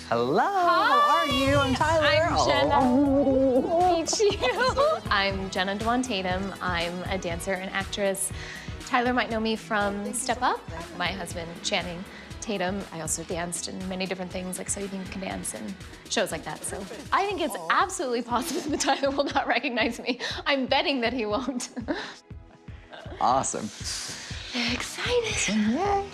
Hello, Hi. How are you? I'm Tyler. I'm Jenna. Oh. Meet you. I'm Jenna Dewan-TATUM. I'm a dancer and actress. Tyler might know me from Step Up. My husband, Channing Tatum. I also danced in many different things, like So You Think You Can Dance and shows like that. So I think it's absolutely possible that Tyler will not recognize me. I'm betting that he won't. Awesome. Excited. Yay.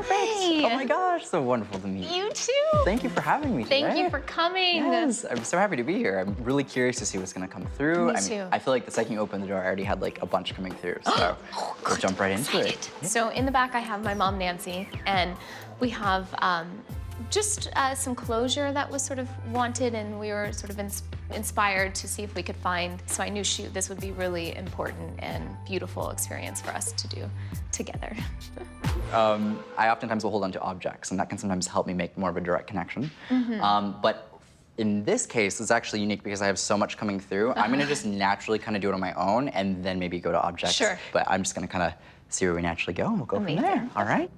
Hey. Oh my gosh, so wonderful to meet you. You too. Thank you for having me today. Thank you for coming. Yes, I'm so happy to be here. I'm really curious to see what's gonna come through. Me too. I feel like the second you opened the door, I already had like a bunch coming through, so we'll jump right into it. So in the back, I have my mom, Nancy, and we have just some closure that was sort of wanted, and we were sort of inspired to see if we could find. So I knew this would be really important and beautiful experience for us to do together. I oftentimes will hold on to objects, and that can sometimes help me make more of a direct connection. But in this case, it's actually unique because I have so much coming through. I'm gonna just naturally kind of do it on my own, and then maybe go to objects. Sure. But I'm just gonna kind of see where we naturally go, and we'll go Amazing. from there. All right.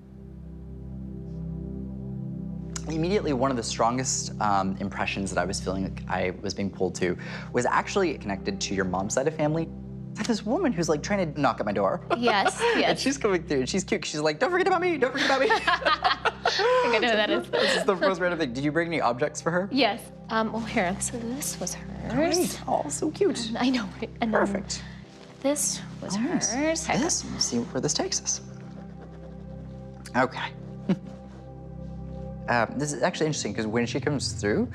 Immediately, one of the strongest impressions that I was feeling like I was being pulled to was actually connected to your mom's side of family. I have this woman who's like trying to knock at my door. Yes, yes. And she's coming through, and she's cute. She's like, don't forget about me, don't forget about me. I think I know who that is. This is the most random thing. Did you bring any objects for her? Yes. Well, here, so this was hers. Great. Oh, so cute. I know, right? And then Perfect. this was Nice. hers. This, we'll see where this takes us. Okay. This is actually interesting because when she comes through,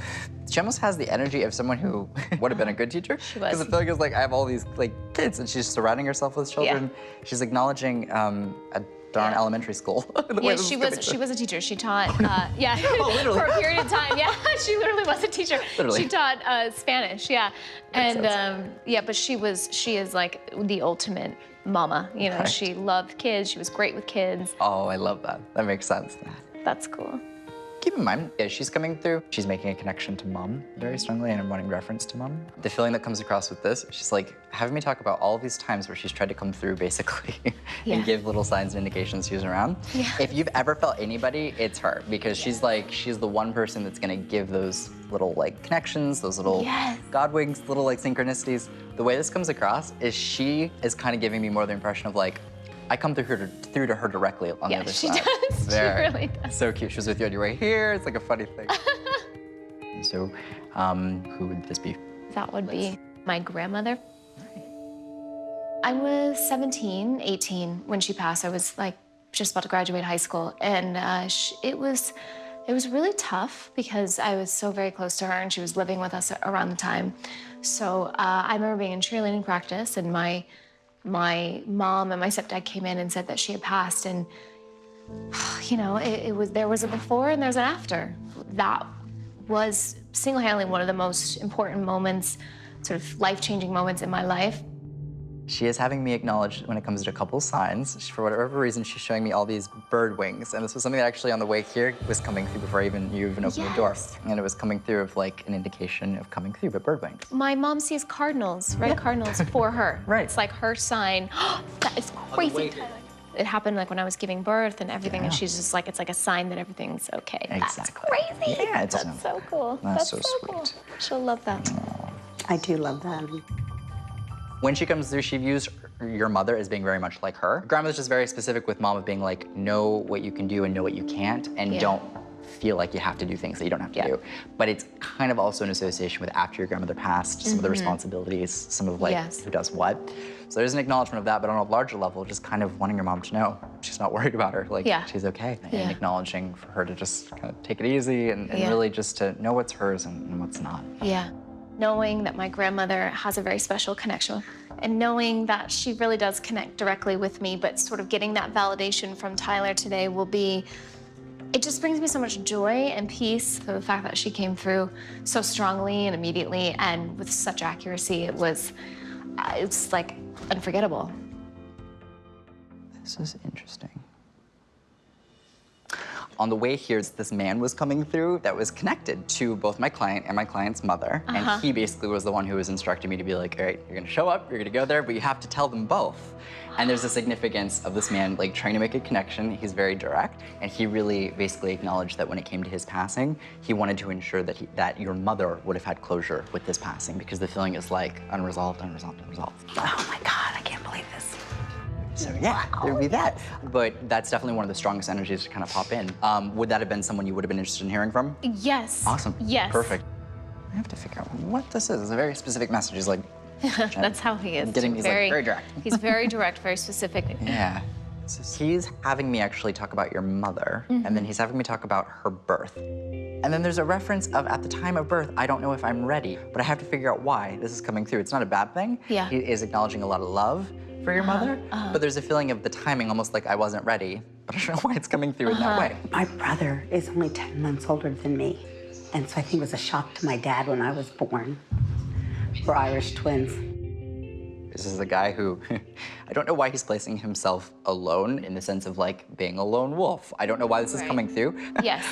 she almost has the energy of someone who would have been a good teacher. She was. Because I feel like it's like I have all these like kids, and she's surrounding herself with children. She's acknowledging a darn elementary school. Yeah, she was a teacher. She taught, literally. for a period of time. Yeah, she literally was a teacher. Literally. She taught Spanish. Yeah, Makes and yeah, but she is like the ultimate mama. You know, Right. she loved kids. She was great with kids. Oh, I love that. That makes sense. That's cool. Keep in mind, as she's coming through, she's making a connection to mom very strongly, and I'm wanting reference to mom. The feeling that comes across with this, she's like having me talk about all of these times where she's tried to come through, basically, and give little signs and indications she's around. Yeah. If you've ever felt anybody, it's her, because she's the one person that's gonna give those little like connections, those little God winks, little like synchronicities. The way this comes across is she is kind of giving me more the impression of like, I come through to her directly on the other side. Yeah, she does. She really does. So cute. She was with you on your way here. It's like a funny thing. So, who would this be? That would be my grandmother. I was 17, 18 when she passed. I was like just about to graduate high school, and it was really tough because I was so very close to her, and she was living with us around the time. So I remember being in cheerleading practice, and my mom and my stepdad came in and said that she had passed, and you know, there was a before and there's an after. That was single-handedly one of the most important moments, sort of life-changing moments in my life. She is having me acknowledge when it comes to couple signs. For whatever reason, she's showing me all these bird wings, and this was something that actually on the way here was coming through before you even opened the door, and it was coming through of like an indication of coming through, but bird wings. My mom sees cardinals, red cardinals for her. Right. It's like her sign. That is crazy. It happened like when I was giving birth and everything, and she's just like, it's like a sign that everything's okay. Exactly. That's crazy. Yeah, it's That's so cool. That's so cool. sweet. She'll love that. I do love that. When she comes through, she views your mother as being very much like her. Grandmother's just very specific with mom of being like, know what you can do and know what you can't, and don't feel like you have to do things that you don't have to do. But it's kind of also an association with after your grandmother passed, some of the responsibilities, some of like who does what. So there's an acknowledgement of that, but on a larger level, just kind of wanting your mom to know she's not worried about her, like she's okay. And acknowledging for her to just kind of take it easy and really just to know what's hers and what's not. Yeah. Knowing that my grandmother has a very special connection, and knowing that she really does connect directly with me, but sort of getting that validation from Tyler today will be, it just brings me so much joy and peace for the fact that she came through so strongly and immediately and with such accuracy. It's like unforgettable. This is interesting. On the way here, this man was coming through that was connected to both my client and my client's mother. And he basically was the one who was instructing me to be like, all right, you're gonna show up, you're gonna go there, but you have to tell them both. And there's a significance of this man like trying to make a connection. He's very direct, and he really basically acknowledged that when it came to his passing, he wanted to ensure that that your mother would have had closure with this passing, because the feeling is like unresolved, unresolved, unresolved. Oh my God, I can't believe this. So yeah, there'd be that. But that's definitely one of the strongest energies to kind of pop in. Would that have been someone you would have been interested in hearing from? Yes. Awesome. Yes. Perfect. I have to figure out what this is. It's a very specific message. He's like, that's how he is. He's like very direct. He's very direct, very specific. Yeah. So he's having me actually talk about your mother, and then he's having me talk about her birth. And then there's a reference of, at the time of birth, I don't know if I'm ready, but I have to figure out why this is coming through. It's not a bad thing. Yeah. He is acknowledging a lot of love for your mother, but there's a feeling of the timing, almost like I wasn't ready, but I don't know why it's coming through in that way. My brother is only 10 months older than me, and so I think it was a shock to my dad when I was born. We're Irish twins. This is a guy who, I don't know why he's placing himself alone in the sense of like being a lone wolf. I don't know why this is coming through. Yes,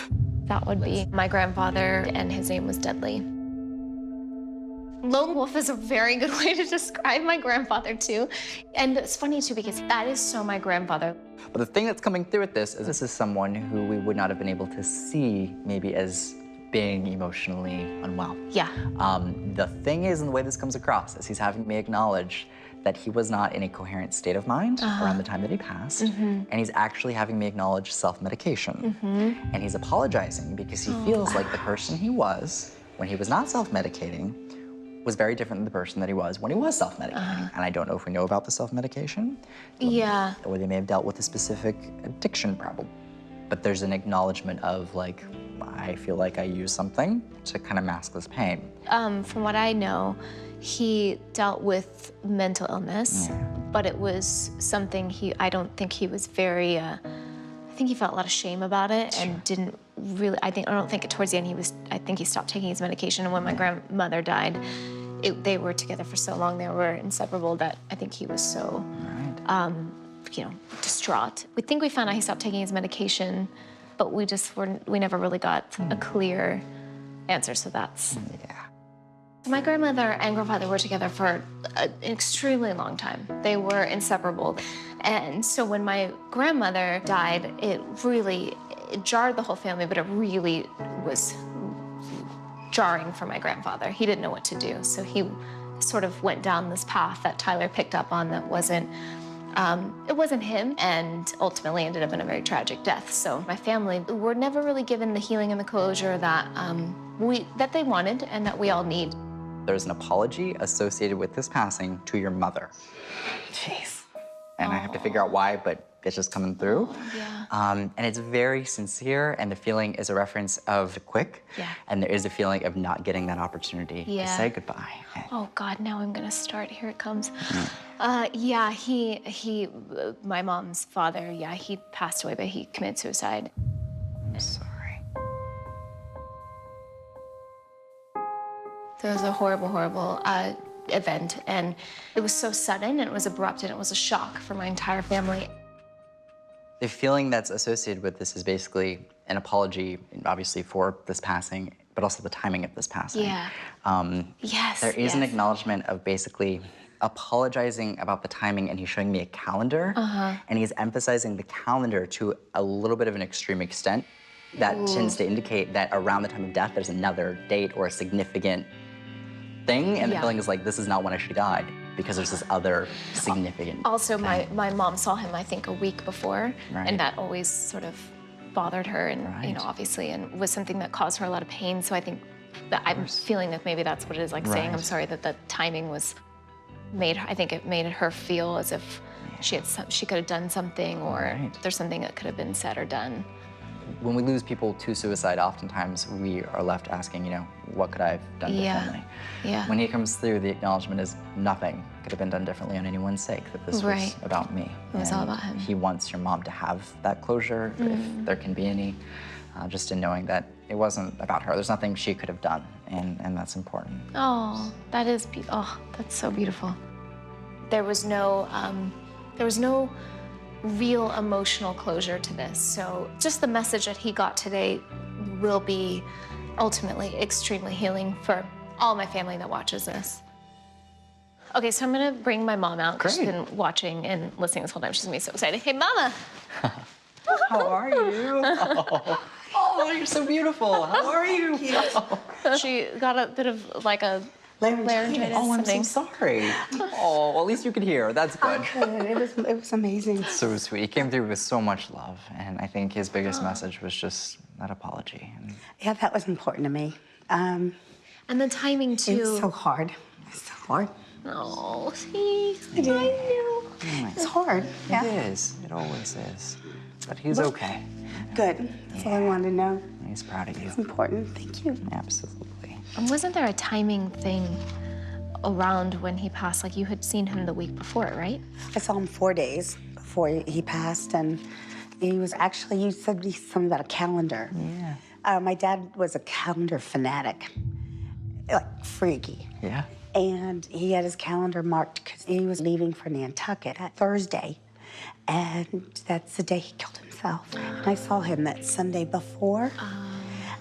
that would be my grandfather, and his name was Dudley. Lone wolf is a very good way to describe my grandfather too. And it's funny too, because that is so my grandfather. But the thing that's coming through with this is someone who we would not have been able to see maybe as being emotionally unwell. Yeah. The thing is, and the way this comes across, is he's having me acknowledge that he was not in a coherent state of mind around the time that he passed, and he's actually having me acknowledge self-medication. And he's apologizing because he feels like the person he was when he was not self-medicating was very different than the person that he was when he was self-medicating. And I don't know if we know about the self-medication. Yeah. Or they may have dealt with a specific addiction problem. But there's an acknowledgement of like, I feel like I use something to kind of mask this pain. From what I know, he dealt with mental illness, but it was something I don't think he was very, I think he felt a lot of shame about it and didn't really, I don't think towards the end I think he stopped taking his medication. And when my grandmother died, they were together for so long, they were inseparable, that I think he was so, you know, distraught. We think we found out he stopped taking his medication, but we never really got a clear answer, so that's. Yeah. My grandmother and grandfather were together for an extremely long time. They were inseparable. And so when my grandmother died, it jarred the whole family, but it really was jarring for my grandfather. He didn't know what to do, so he sort of went down this path that Tyler picked up on that wasn't, it wasn't him, and ultimately ended up in a very tragic death. So my family were never really given the healing and the closure that, that they wanted and that we all need. There's an apology associated with this passing to your mother. Jeez. And I have to figure out why, but it's just coming through. Yeah. And it's very sincere, and the feeling is a reference of quick, and there is a feeling of not getting that opportunity to say goodbye. Oh God, now I'm gonna start, here it comes. Yeah, my mom's father, he passed away, but he committed suicide. I'm sorry. There was a horrible, horrible event, and it was so sudden, and it was abrupt, and it was a shock for my entire family. The feeling that's associated with this is basically an apology, obviously, for this passing, but also the timing of this passing. Yeah. Yes. There is an acknowledgement of basically apologizing about the timing, and he's showing me a calendar, and he's emphasizing the calendar to a little bit of an extreme extent. That tends to indicate that around the time of death, there's another date or a significant thing, and the feeling is like, this is not when I should have died, because there's this other significant Also, thing. my mom saw him, I think, a week before, and that always sort of bothered her, and you know, obviously, and was something that caused her a lot of pain. So I think that I'm feeling that maybe that's what it is, like saying I'm sorry that the timing was I think it made her feel as if she could have done something, or there's something that could have been said or done. When we lose people to suicide, oftentimes we are left asking, you know, what could I have done differently? Yeah. When he comes through, the acknowledgement is nothing could have been done differently on anyone's sake, that this was about me. It was all about him. He wants your mom to have that closure, if there can be any, just in knowing that it wasn't about her. There's nothing she could have done, and that's important. Oh, that is that's so beautiful. There was no real emotional closure to this. So just the message that he got today will be ultimately extremely healing for all my family that watches this. Okay, so I'm gonna bring my mom out. Great. She's been watching and listening this whole time. She's gonna be so excited. Hey, Mama! How are you? Oh, you're so beautiful. How are you? She got a bit of like a laryngitis. Oh, I'm something. so sorry. Oh, well, at least you could hear. That's good. It was amazing. So sweet. He came through with so much love, and I think his biggest message was just that apology. Yeah, that was important to me. And the timing too. It was so hard. It's so hard. Oh, see, I did. knew. It's hard. Yeah. It is. It always is. But he's okay. Good. That's all I wanted to know. He's proud of you. It's important. Thank you. Absolutely. And wasn't there a timing thing around when he passed? Like you had seen him the week before, right? I saw him 4 days before he passed, and he was actually, you said something about a calendar. Yeah. My dad was a calendar fanatic, like freaky. Yeah. And he had his calendar marked because he was leaving for Nantucket that Thursday. And that's the day he killed himself. And I saw him that Sunday before.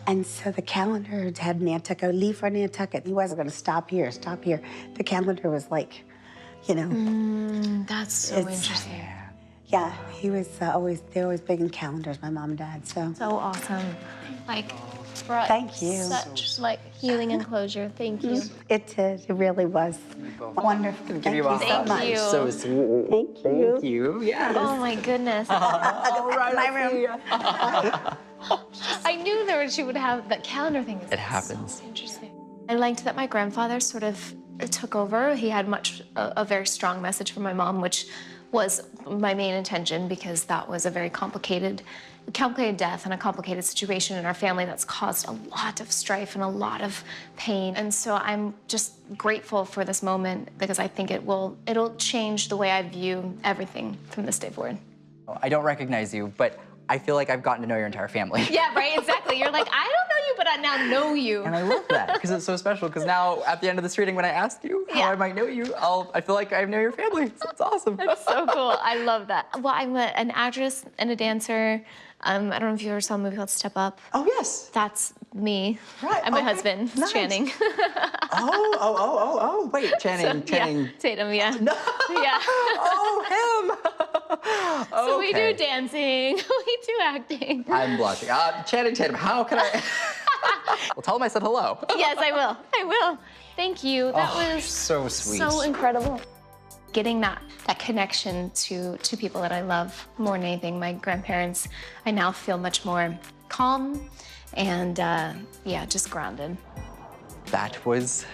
And so the calendar had Nantucket, leave for Nantucket. He wasn't going to stop here, stop here. The calendar was like, you know. That's so interesting. Yeah, he was they were always big in calendars, my mom and dad, so. So awesome. Like, brought Thank you. such like healing and closure. Thank you. It did, it really was. Wonderful. Give you a so hug. much. you. So sweet. Thank you. Thank you. Yes. Oh my goodness. All right, My I'll see room. ya. I knew she would have that calendar thing. It happens. So interesting. I liked that my grandfather sort of took over. He had a very strong message from my mom, which was my main intention because that was a very complicated death and a complicated situation in our family that's caused a lot of strife and a lot of pain. And so I'm just grateful for this moment because I think it'll change the way I view everything from this day forward. I don't recognize you, but I feel like I've gotten to know your entire family. Yeah, right, exactly. You're like, I don't know you, but I now know you. And I love that because it's so special because now at the end of this reading when I ask you how I might know you, I feel like I know your family. So it's awesome. That's so cool. I love that. Well, I'm an actress and a dancer. I don't know if you ever saw a movie called Step Up. Oh, yes. That's me. Right. And my Okay. husband, Nice. Channing. Oh. Wait, Channing. Yeah, Tatum, yeah. No. Yeah. Oh, him. So we Okay. do dancing, we do acting. I'm blushing. Channing Tatum, how can I? Well, tell him I said hello. Yes, I will. I will. Thank you. That was so sweet. so incredible. Getting that connection to people that I love more than anything, my grandparents, I now feel much more calm and yeah, just grounded. That was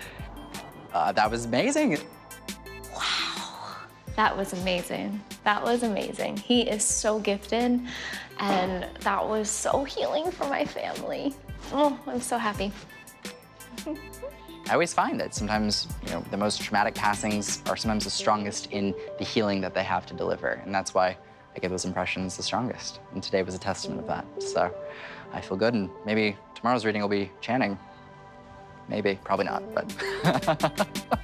amazing. That was amazing. That was amazing. He is so gifted, and that was so healing for my family. Oh, I'm so happy. I always find that sometimes, the most traumatic passings are sometimes the strongest in the healing that they have to deliver, and that's why I get those impressions the strongest. And today was a testament of that. So I feel good, and maybe tomorrow's reading will be Channing. Maybe, probably not, but.